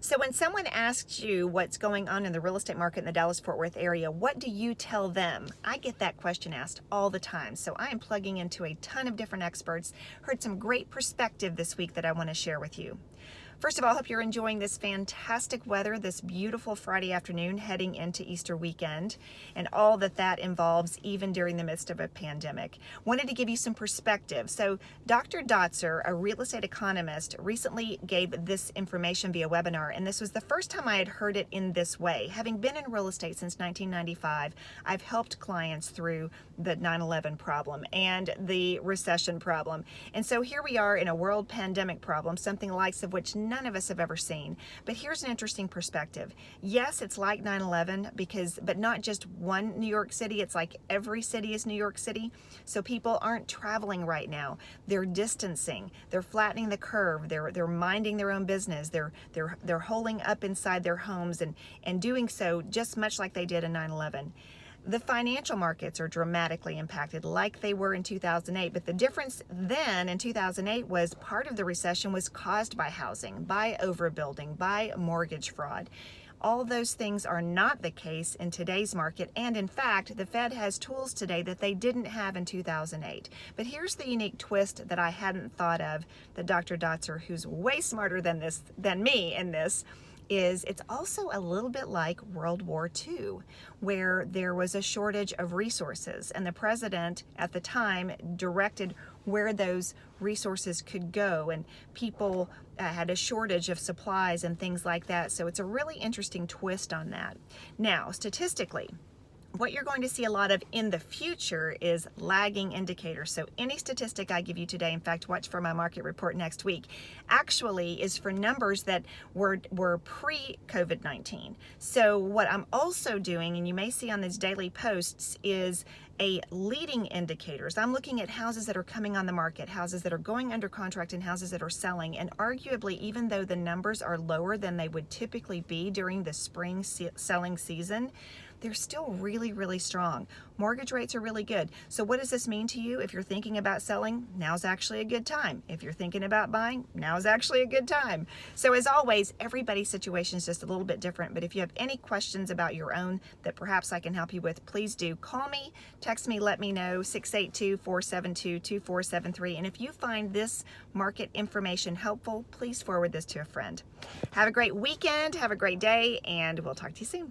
So when someone asks you what's going on in the real estate market in the Dallas-Fort Worth area, what do you tell them? I get that question asked all the time. So I am plugging into a ton of different experts, heard some great perspective this week that I want to share with you. First of all, I hope you're enjoying this fantastic weather, this beautiful Friday afternoon heading into Easter weekend, and all that that involves even during the midst of a pandemic. Wanted to give you some perspective. So Dr. Dotzour, a real estate economist, recently gave this information via webinar, and this was the first time I had heard it in this way. Having been in real estate since 1995, I've helped clients through the 9/11 problem and the recession problem. And so here we are in a world pandemic problem, something the likes of which none of us have ever seen. But here's an interesting perspective. Yes, it's like 9/11 but not just one New York City, it's like every city is New York City. So people aren't traveling right now. They're distancing, they're flattening the curve, they're minding their own business, they're holding up inside their homes and doing so just much like they did in 9/11. The financial markets are dramatically impacted like they were in 2008, but the difference then in 2008 was part of the recession was caused by housing, by overbuilding, by mortgage fraud. All those things are not the case in today's market, and in fact, the Fed has tools today that they didn't have in 2008. But here's the unique twist that I hadn't thought of that Dr. Dotzour, who's way smarter than me in this, is it's also a little bit like World War II, where there was a shortage of resources, and the president at the time directed where those resources could go, and people had a shortage of supplies and things like that. So it's a really interesting twist on that. Now, statistically, what you're going to see a lot of in the future is lagging indicators. So any statistic I give you today, in fact, watch for my market report next week, actually is for numbers that were pre-COVID-19. So what I'm also doing, and you may see on these daily posts, is a leading indicators. I'm looking at houses that are coming on the market, houses that are going under contract, and houses that are selling. And arguably, even though the numbers are lower than they would typically be during the spring selling season, they're still really, really strong. Mortgage rates are really good. So what does this mean to you? If you're thinking about selling, now's actually a good time. If you're thinking about buying, now's actually a good time. So as always, everybody's situation is just a little bit different, but if you have any questions about your own that perhaps I can help you with, please do call me, text me, let me know, 682-472-2473. And if you find this market information helpful, please forward this to a friend. Have a great weekend, have a great day, and we'll talk to you soon.